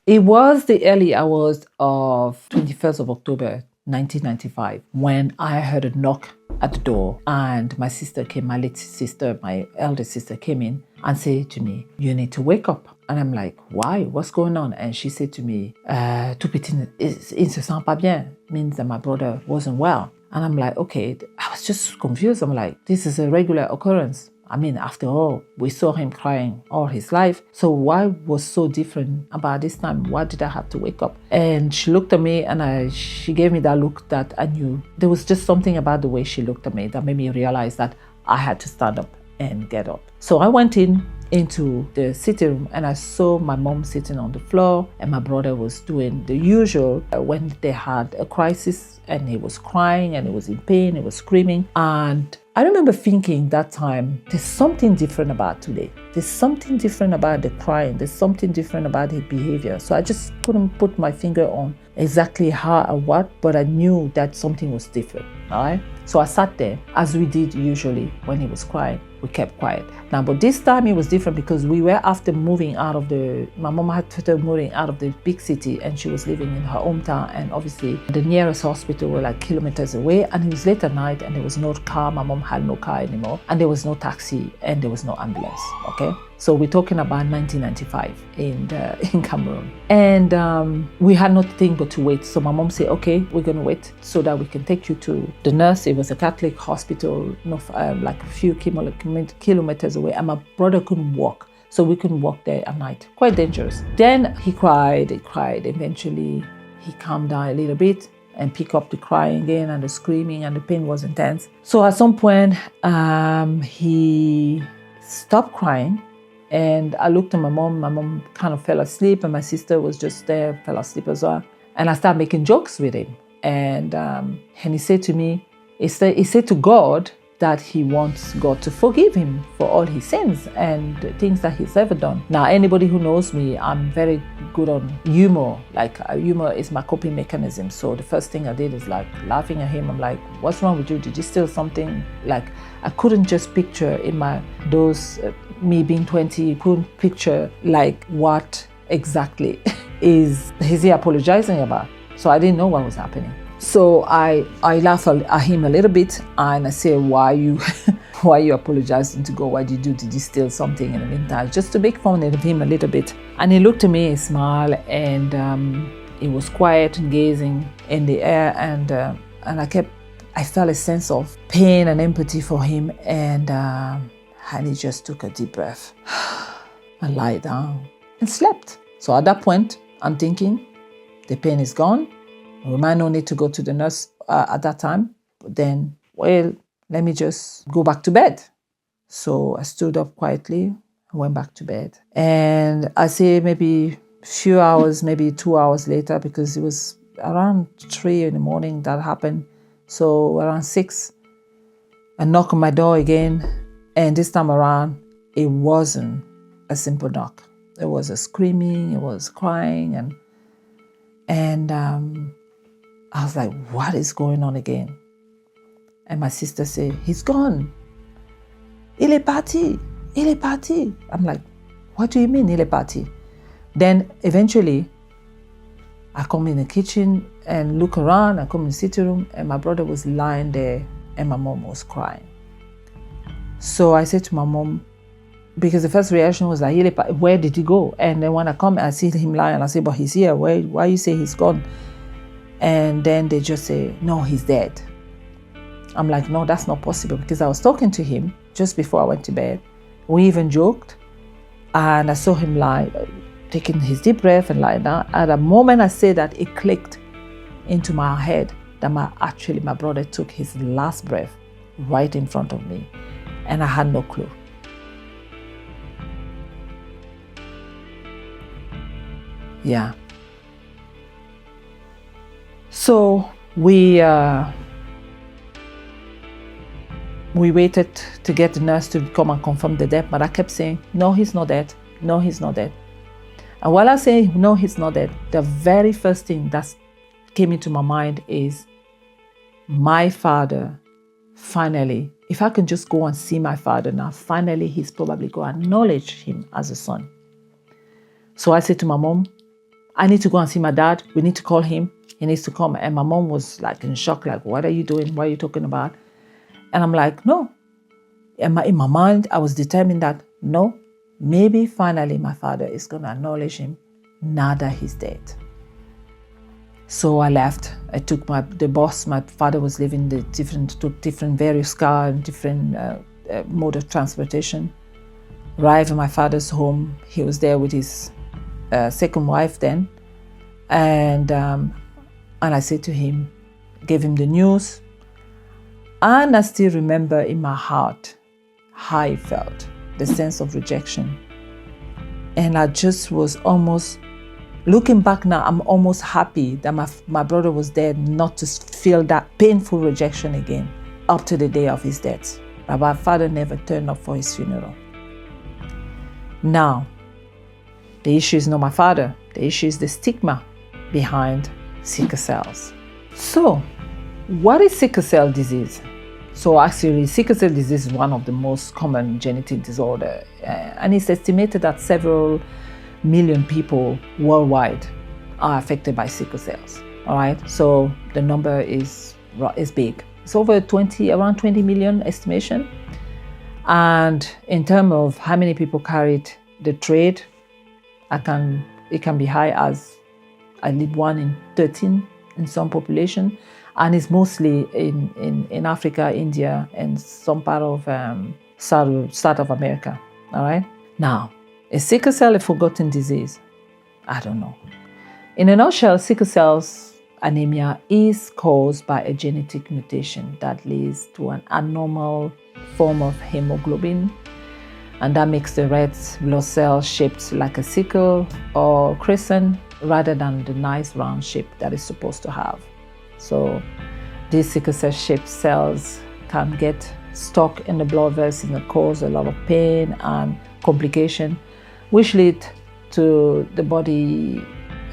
It was the early hours of 21st of October 1995 when I heard a knock at the door, and my sister came, my late sister, my elder sister came in and said to me, "You need to wake up." And I'm like, "Why? What's going on?" And she said to me, "Tout petit, il se sent pas bien," means that my brother wasn't well. And I'm like, okay, I was just confused. I'm like, this is a regular occurrence. I mean, after all, we saw him crying all his life. So why was so different about this time? Why did I have to wake up? And she looked at me and she gave me that look that I knew. There was just something about the way she looked at me that made me realize that I had to stand up and get up. So I went into the sitting room and I saw my mom sitting on the floor and my brother was doing the usual when they had a crisis, and he was crying and he was in pain, he was screaming. And I remember thinking that time, there's something different about today. There's something different about the crying. There's something different about his behavior. So I just couldn't put my finger on exactly how or what, but I knew that something was different, all right? So I sat there, as we did usually when he was crying. We kept quiet. Now, but this time it was different because we were after moving out of my mom had started moving out of the big city and she was living in her hometown. And obviously the nearest hospital were like kilometers away, and it was late at night and there was no car. My mom had no car anymore, and there was no taxi and there was no ambulance, okay? So we're talking about 1995 in Cameroon. And we had nothing but to wait. So my mom said, okay, we're gonna wait so that we can take you to the nurse. It was a Catholic hospital, like a few kilometers away, and my brother couldn't walk. So we couldn't walk there at night. Quite dangerous. Then he cried. Eventually he calmed down a little bit and picked up the crying again and the screaming, and the pain was intense. So at some point, he stopped crying. And I looked at my mom. My mom kind of fell asleep, and my sister was just there, fell asleep as well. And I started making jokes with him. And he said to me, he said to God that he wants God to forgive him for all his sins and the things that he's ever done. Now, anybody who knows me, I'm very good on humor. Like humor is my coping mechanism. So the first thing I did is like laughing at him. I'm like, "What's wrong with you? Did you steal something?" Like I couldn't just picture in me being 20, couldn't picture like what exactly is he apologizing about. So I didn't know what was happening. So I laughed at him a little bit and I said, why are you apologizing to God? What did you do? Did you steal something in the meantime? Just to make fun of him a little bit. And he looked at me, he smiled, and he was quiet and gazing in the air, and I felt a sense of pain and empathy for him, and he just took a deep breath and lied down and slept. So at that point, I'm thinking, the pain is gone. We might not need to go to the nurse at that time. But then, well, let me just go back to bed. So I stood up quietly and went back to bed. And I say maybe a few hours, maybe 2 hours later, because it was around 3 in the morning that happened. So around 6, I knock on my door again. And this time around, it wasn't a simple knock. It was a screaming, it was crying, and I was like, what is going on again? And my sister said, he's gone. Il est parti. Il est parti. I'm like, what do you mean, il est parti? Then eventually, I come in the kitchen and look around. I come in the sitting room, and my brother was lying there, and my mom was crying. So I said to my mom, because the first reaction was like, where did he go? And then when I come, I see him lying. I say, but he's here. Why you say he's gone? And then they just say, no, he's dead. I'm like, no, that's not possible, because I was talking to him just before I went to bed. We even joked, and I saw him lie, taking his deep breath and lying down. At the moment I said that, it clicked into my head that my brother took his last breath right in front of me, and I had no clue. Yeah. So we waited to get the nurse to come and confirm the death, but I kept saying, no, he's not dead. No, he's not dead. And while I say, no, he's not dead, the very first thing that came into my mind is, my father finally if I can just go and see my father now, finally he's probably going to acknowledge him as a son. So I said to my mom, I need to go and see my dad. We need to call him. He needs to come. And my mom was like in shock, like, what are you doing? What are you talking about? And I'm like, no. In my mind, I was determined that, no, maybe finally my father is going to acknowledge him now that he's dead. So I left. I took the bus. My father was living took different various cars, different mode of transportation. Arrived at my father's home. He was there with his second wife then. And I said to him, gave him the news. And I still remember in my heart how I felt, the sense of rejection. And I just was almost, looking back now, I'm almost happy that my brother was there not to feel that painful rejection again up to the day of his death. But my father never turned up for his funeral. Now, the issue is not my father. The issue is the stigma behind sickle cells. So, what is sickle cell disease? So actually, sickle cell disease is one of the most common genetic disorder, and it's estimated that several million people worldwide are affected by sickle cells. All right, so the number is big. It's over around 20 million estimation. And in terms of how many people carried the trait, it can be high as, I believe, 1 in 13 in some population. And it's mostly in Africa, India, and some part of South of America. All right. Now, is sickle cell a forgotten disease? I don't know. In a nutshell, sickle cells anemia is caused by a genetic mutation that leads to an abnormal form of hemoglobin, and that makes the red blood cell shaped like a sickle or crescent rather than the nice round shape that it's supposed to have. So these sickle cell shaped cells can get stuck in the blood vessels and cause a lot of pain and complication, which lead to the body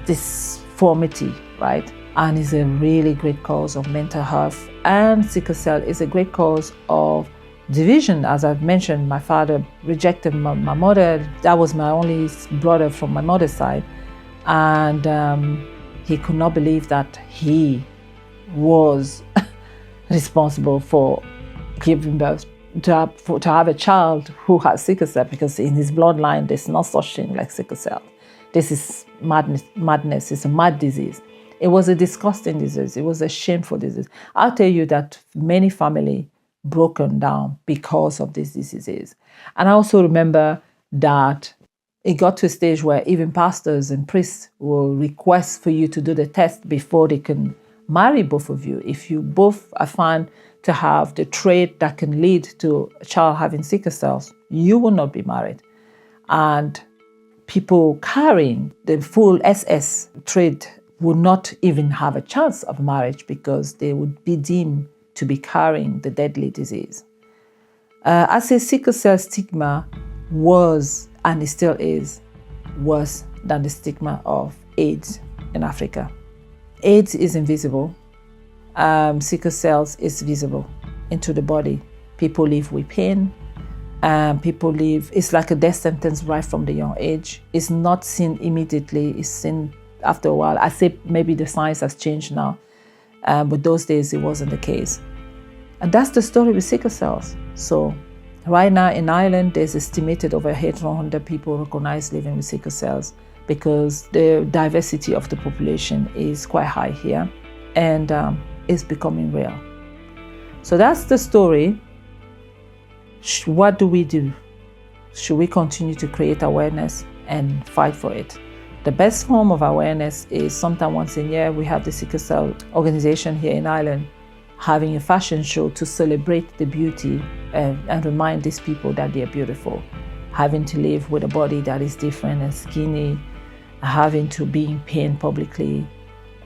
disformity, right? And is a really great cause of mental health. And sickle cell is a great cause of division. As I've mentioned, my father rejected my mother. That was my only brother from my mother's side. And he could not believe that he was responsible for giving birth to have a child who has sickle cell, because in his bloodline there's no such thing like sickle cell. This is madness. It's a mad disease. It was a disgusting disease. It was a shameful disease. I'll tell you that many families broken down because of this disease. And I also remember that it got to a stage where even pastors and priests will request for you to do the test before they can marry both of you. If you both are found to have the trait that can lead to a child having sickle cells, you will not be married. And people carrying the full SS trait would not even have a chance of marriage because they would be deemed to be carrying the deadly disease. I say sickle cell stigma was, and it still is, worse than the stigma of AIDS in Africa. AIDS is invisible. Sickle cells is visible into the body. People live with pain. It's like a death sentence right from the young age. It's not seen immediately. It's seen after a while. I say maybe the science has changed now, but those days it wasn't the case. And that's the story with sickle cells. So right now in Ireland, there's estimated over 800 people recognized living with sickle cells because the diversity of the population is quite high here, and it's becoming real. So that's the story. What do we do? Should we continue to create awareness and fight for it? The best form of awareness is sometime once a year we have the Sickle Cell organization here in Ireland having a fashion show to celebrate the beauty and remind these people that they are beautiful. Having to live with a body that is different and skinny, having to be in pain publicly,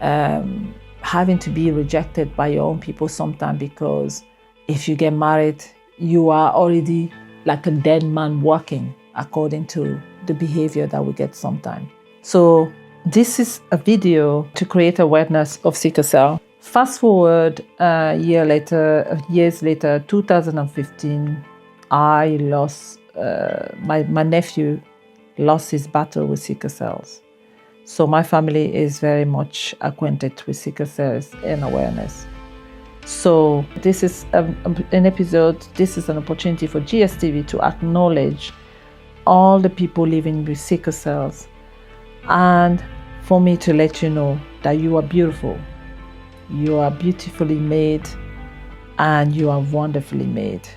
having to be rejected by your own people sometimes, because if you get married, you are already like a dead man walking according to the behavior that we get sometimes. So this is a video to create awareness of sickle cell. Fast forward years later, 2015, I lost, my nephew lost his battle with sickle cells. So my family is very much acquainted with sickle cells and awareness. So this is an episode, this is an opportunity for GSTV to acknowledge all the people living with sickle cells, and for me to let you know that you are beautiful. You are beautifully made and you are wonderfully made.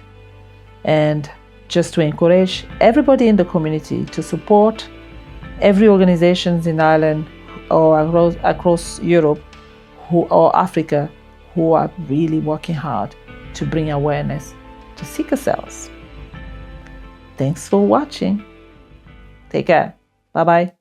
And just to encourage everybody in the community to support every organizations in Ireland or across Europe or Africa who are really working hard to bring awareness to sickle cells. Thanks for watching. Take care. Bye-bye.